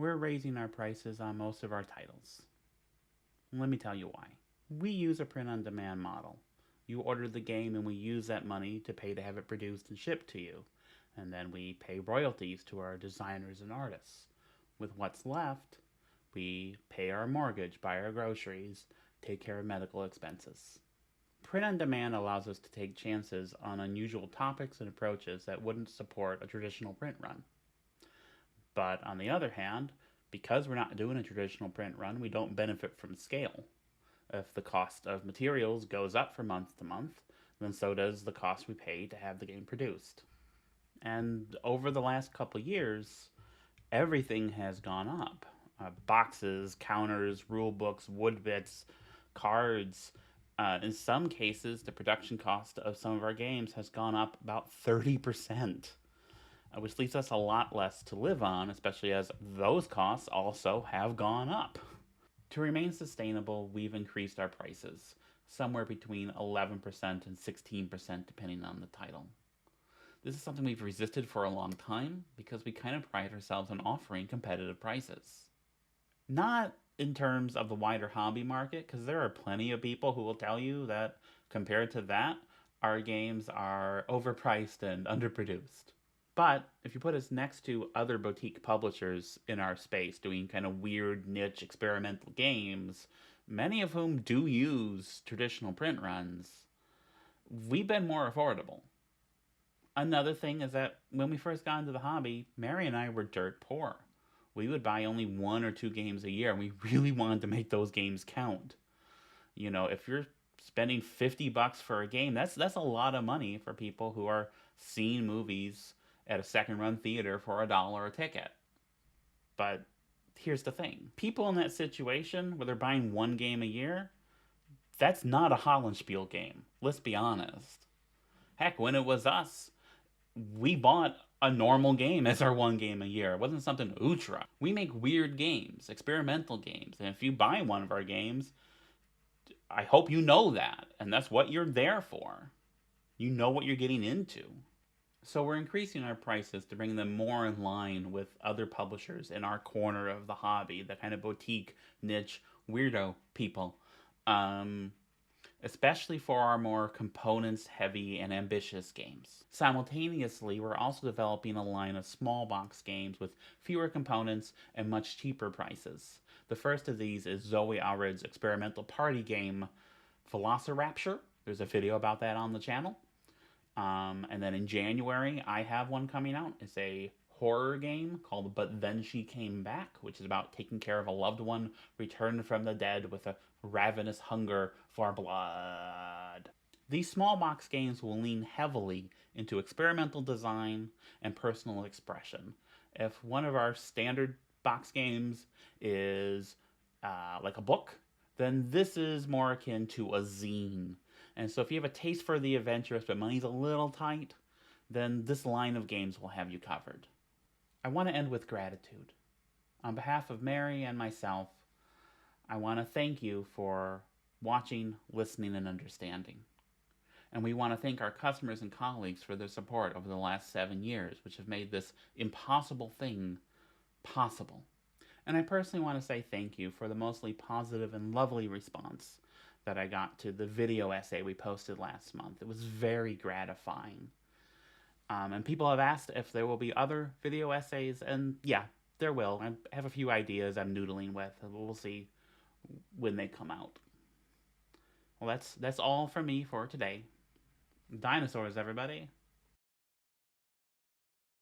we're raising our prices on most of our titles. Let me tell you why. We use a print-on-demand model. You order the game and we use that money to pay to have it produced and shipped to you. And then we pay royalties to our designers and artists. With what's left, we pay our mortgage, buy our groceries, take care of medical expenses. Print on demand allows us to take chances on unusual topics and approaches that wouldn't support a traditional print run. But on the other hand, because we're not doing a traditional print run, we don't benefit from scale. If the cost of materials goes up from month to month, then so does the cost we pay to have the game produced. And over the last couple years, everything has gone up. Boxes, counters, rule books, wood bits, cards. In some cases, the production cost of some of our games has gone up about 30%, which leaves us a lot less to live on, especially as those costs also have gone up. To remain sustainable, we've increased our prices, somewhere between 11% and 16% depending on the title. This is something we've resisted for a long time because we kind of pride ourselves on offering competitive prices. Not in terms of the wider hobby market, because there are plenty of people who will tell you that compared to that, our games are overpriced and underproduced. But if you put us next to other boutique publishers in our space doing kind of weird niche experimental games, many of whom do use traditional print runs, we've been more affordable. Another thing is that when we first got into the hobby, Mary and I were dirt poor. We would buy only 1 or 2 games a year, and we really wanted to make those games count. You know, if you're spending $50 for a game, that's a lot of money for people who are seeing movies at a second run theater for $1 a ticket. But here's the thing. People in that situation where they're buying 1 game a year, that's not a Hollandspiele game. Let's be honest. Heck, when it was us, we bought a normal game as our 1 game a year. It wasn't something ultra. We make weird games, experimental games. And if you buy one of our games, I hope you know that. And that's what you're there for. You know what you're getting into. So we're increasing our prices to bring them more in line with other publishers in our corner of the hobby, the kind of boutique, niche, weirdo people. Especially for our more components heavy and ambitious games. Simultaneously, we're also developing a line of small box games with fewer components and much cheaper prices. The first of these is Zoe Allred's experimental party game, Velocirapture. There's a video about that on the channel. And then in January, I have one coming out. It's a horror game called But Then She Came Back, which is about taking care of a loved one returned from the dead with a ravenous hunger for blood. These small box games will lean heavily into experimental design and personal expression. If one of our standard box games is like a book, then this is more akin to a zine. And so if you have a taste for the adventurous but money's a little tight, then this line of games will have you covered. I want to end with gratitude. On behalf of Mary and myself, I want to thank you for watching, listening, and understanding. And we want to thank our customers and colleagues for their support over the last 7 years, which have made this impossible thing possible. And I personally want to say thank you for the mostly positive and lovely response that I got to the video essay we posted last month. It was very gratifying. And people have asked if there will be other video essays, and yeah, there will. I have a few ideas I'm noodling with. We'll see when they come out. Well, that's all from me for today. Dinosaurs, everybody.